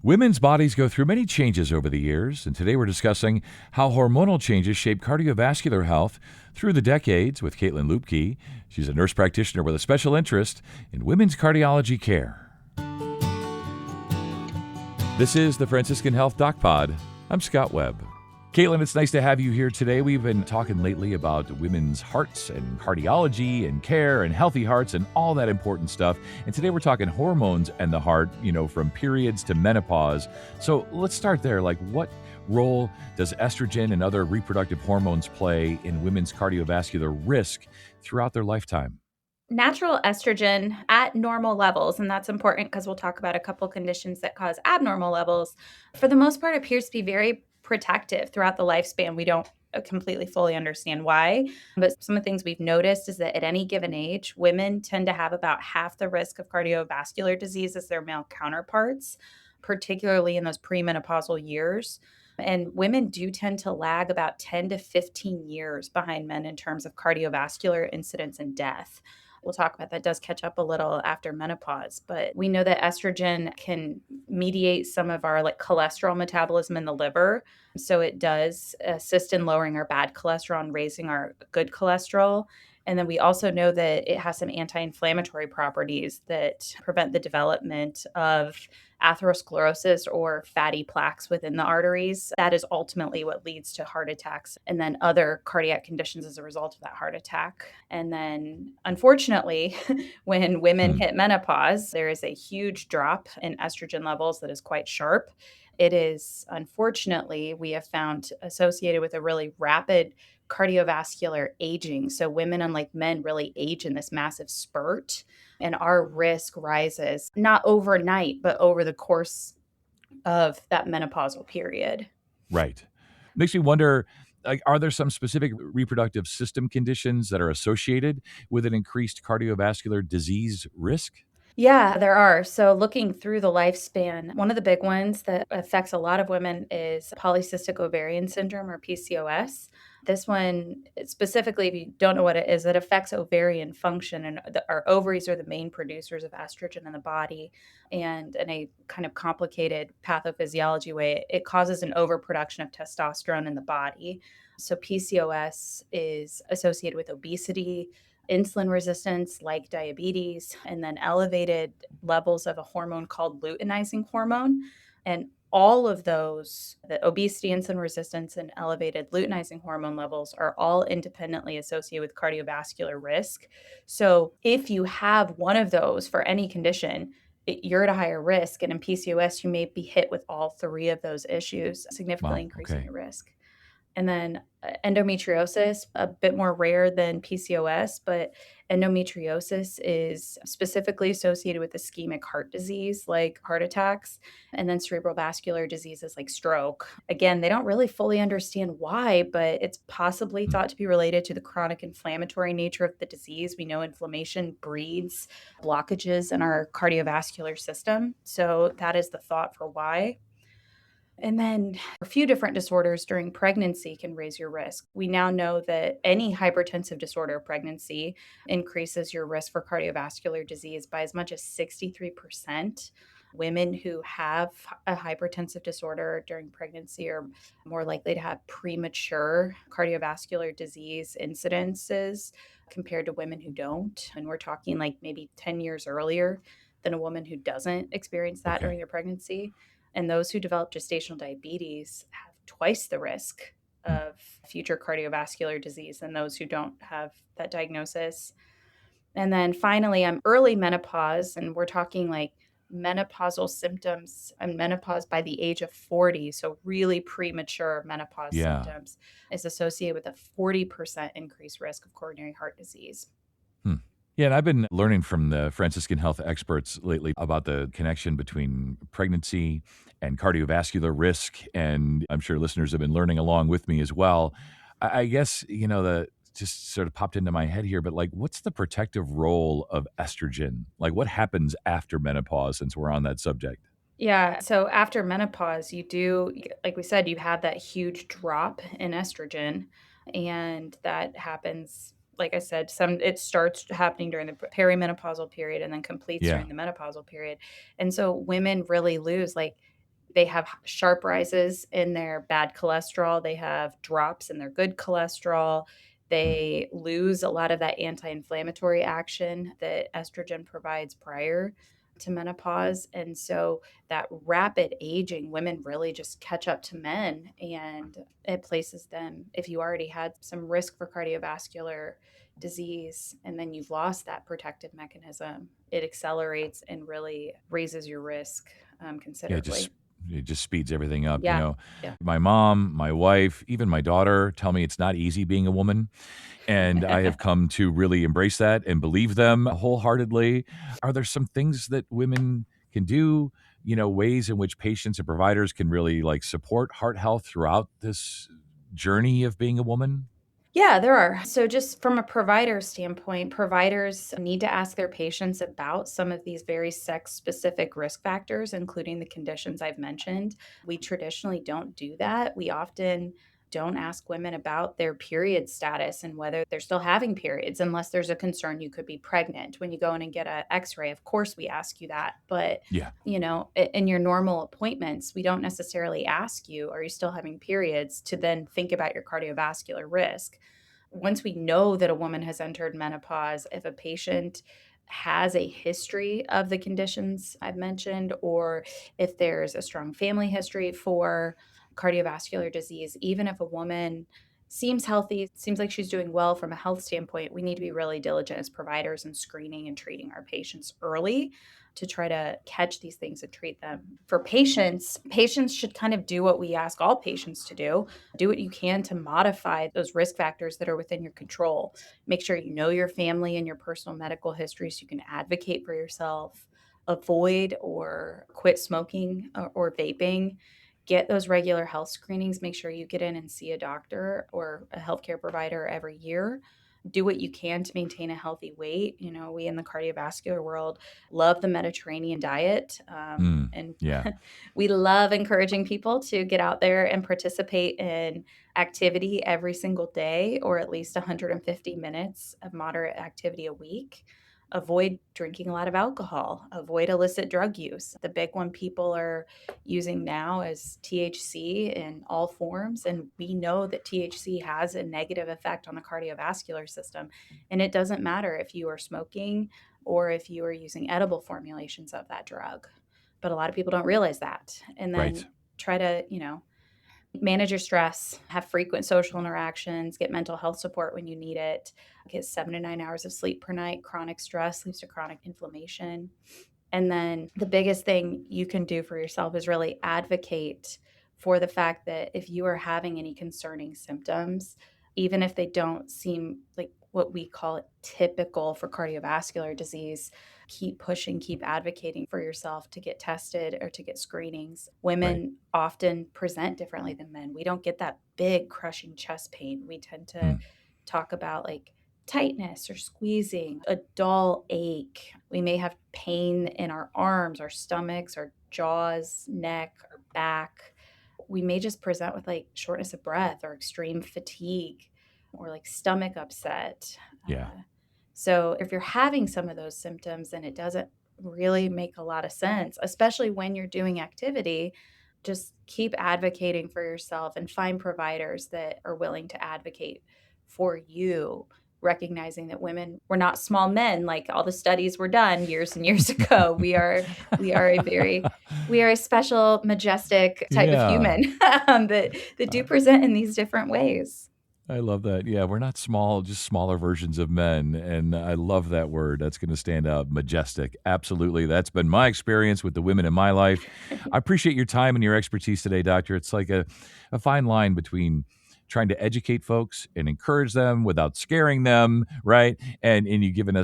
Women's bodies go through many changes over the years, and today we're discussing how hormonal changes shape cardiovascular health through the decades with Caitlin Luebcke. She's a nurse practitioner with a special interest in women's cardiology care. This is the Franciscan Health Doc Pod. I'm Scott Webb. Caitlin, it's nice to have you here today. We've been talking lately about women's hearts and cardiology and care and healthy hearts and all that important stuff. And today we're talking hormones and the heart, from periods to menopause. So let's start there. What role does estrogen and other reproductive hormones play in women's cardiovascular risk throughout their lifetime? Natural estrogen at normal levels, and that's important because we'll talk about a couple conditions that cause abnormal levels, for the most part appears to be very protective throughout the lifespan. We don't completely fully understand why, but some of the things we've noticed is that at any given age, women tend to have about half the risk of cardiovascular disease as their male counterparts, particularly in those premenopausal years. And women do tend to lag about 10 to 15 years behind men in terms of cardiovascular incidence and death. We'll talk about that does catch up a little after menopause, but we know that estrogen can mediate some of our cholesterol metabolism in the liver. So it does assist in lowering our bad cholesterol and raising our good cholesterol. And then we also know that it has some anti-inflammatory properties that prevent the development of atherosclerosis or fatty plaques within the arteries. That is ultimately what leads to heart attacks and then other cardiac conditions as a result of that heart attack. And then, unfortunately, when women hit menopause, there is a huge drop in estrogen levels that is quite sharp. It is, unfortunately, we have found associated with a really rapid cardiovascular aging. So women, unlike men, really age in this massive spurt, and our risk rises not overnight, but over the course of that menopausal period. Right. Makes me wonder, are there some specific reproductive system conditions that are associated with an increased cardiovascular disease risk? Yeah, there are. So, looking through the lifespan, one of the big ones that affects a lot of women is polycystic ovarian syndrome, or PCOS. This one, specifically, if you don't know what it is, it affects ovarian function, and our ovaries are the main producers of estrogen in the body. And in a kind of complicated pathophysiology way, it causes an overproduction of testosterone in the body. So, PCOS is associated with obesity, insulin resistance like diabetes, and then elevated levels of a hormone called luteinizing hormone. And all of those, the obesity, insulin resistance, and elevated luteinizing hormone levels are all independently associated with cardiovascular risk. So if you have one of those for any condition, you're at a higher risk. And in PCOS, you may be hit with all three of those issues, significantly Wow. increasing Okay. your risk. And then endometriosis, a bit more rare than PCOS, but endometriosis is specifically associated with ischemic heart disease like heart attacks, and then cerebral vascular diseases like stroke. Again, they don't really fully understand why, but it's possibly Hmm. thought to be related to the chronic inflammatory nature of the disease. We know inflammation breeds blockages in our cardiovascular system. So that is the thought for why. And then a few different disorders during pregnancy can raise your risk. We now know that any hypertensive disorder of pregnancy increases your risk for cardiovascular disease by as much as 63%. Women who have a hypertensive disorder during pregnancy are more likely to have premature cardiovascular disease incidences compared to women who don't. And we're talking like maybe 10 years earlier than a woman who doesn't experience that during Okay. their pregnancy. And those who develop gestational diabetes have twice the risk Hmm. of future cardiovascular disease than those who don't have that diagnosis. And then finally, I'm early menopause, and we're talking like menopausal symptoms and menopause by the age of 40. So, really premature menopause Yeah. symptoms is associated with a 40% increased risk of coronary heart disease. Hmm. Yeah, and I've been learning from the Franciscan health experts lately about the connection between pregnancy and cardiovascular risk, and I'm sure listeners have been learning along with me as well. I guess, the just sort of popped into my head here, but what's the protective role of estrogen? What happens after menopause, since we're on that subject? Yeah. So after menopause, you do, like we said, you have that huge drop in estrogen. And that happens, like I said, it starts happening during the perimenopausal period and then completes Yeah. during the menopausal period. And so women really lose like They have sharp rises in their bad cholesterol. They have drops in their good cholesterol. They lose a lot of that anti-inflammatory action that estrogen provides prior to menopause. And so that rapid aging, women really just catch up to men, and it places them, if you already had some risk for cardiovascular disease and then you've lost that protective mechanism, it accelerates and really raises your risk Yeah, considerably. it just speeds everything up. Yeah. Yeah. My mom, my wife, even my daughter tell me it's not easy being a woman. And I have come to really embrace that and believe them wholeheartedly. Are there some things that women can do, ways in which patients and providers can really like support heart health throughout this journey of being a woman? Yeah, there are. So, just from a provider standpoint, providers need to ask their patients about some of these very sex specific risk factors, including the conditions I've mentioned. We traditionally don't do that. We often don't ask women about their period status and whether they're still having periods, unless there's a concern you could be pregnant. When you go in and get an x ray, of course, we ask you that. But Yeah. in your normal appointments, we don't necessarily ask you, are you still having periods, to then think about your cardiovascular risk. Once we know that a woman has entered menopause, if a patient has a history of the conditions I've mentioned, or if there's a strong family history for cardiovascular disease, even if a woman seems healthy, seems like she's doing well from a health standpoint, we need to be really diligent as providers in screening and treating our patients early to try to catch these things and treat them. For patients should kind of do what we ask all patients to do. Do what you can to modify those risk factors that are within your control. Make sure you know your family and your personal medical history so you can advocate for yourself. Avoid or quit smoking or vaping. Get those regular health screenings. Make sure you get in and see a doctor or a healthcare provider every year. Do what you can to maintain a healthy weight. We in the cardiovascular world love the Mediterranean diet. And Yeah. we love encouraging people to get out there and participate in activity every single day, or at least 150 minutes of moderate activity a week. Avoid drinking a lot of alcohol. Avoid illicit drug use. The big one people are using now is THC in all forms. And we know that THC has a negative effect on the cardiovascular system. And it doesn't matter if you are smoking or if you are using edible formulations of that drug. But a lot of people don't realize that. And Right. then try to, manage your stress, have frequent social interactions, get mental health support when you need it, get 7 to 9 hours of sleep per night. Chronic stress leads to chronic inflammation. And then the biggest thing you can do for yourself is really advocate for the fact that if you are having any concerning symptoms, even if they don't seem like what we call typical for cardiovascular disease, keep pushing, keep advocating for yourself to get tested or to get screenings. Right. Women often present differently than men. We don't get that big crushing chest pain. We tend to talk about like tightness or squeezing, a dull ache. We may have pain in our arms, our stomachs, our jaws, neck, or back. We may just present with like shortness of breath or extreme fatigue or like stomach upset. Yeah. So if you're having some of those symptoms and it doesn't really make a lot of sense, especially when you're doing activity, just keep advocating for yourself and find providers that are willing to advocate for you, recognizing that we're not small men like all the studies were done years and years ago. We are a special, majestic type of human that do present in these different ways. I love that. Yeah, we're not small, just smaller versions of men. And I love that word. That's going to stand out. Majestic. Absolutely. That's been my experience with the women in my life. I appreciate your time and your expertise today, Doctor. It's like a fine line between trying to educate folks and encourage them without scaring them, right? And you've given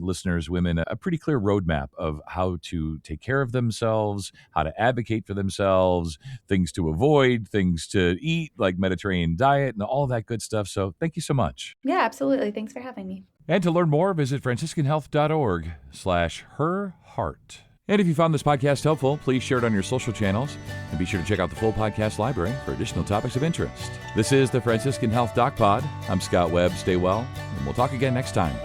listeners, women, a pretty clear roadmap of how to take care of themselves, how to advocate for themselves, things to avoid, things to eat, like Mediterranean diet and all that good stuff. So thank you so much. Yeah, absolutely. Thanks for having me. And to learn more, visit franciscanhealth.org/herheart. And if you found this podcast helpful, please share it on your social channels and be sure to check out the full podcast library for additional topics of interest. This is the Franciscan Health Doc Pod. I'm Scott Webb. Stay well, and we'll talk again next time.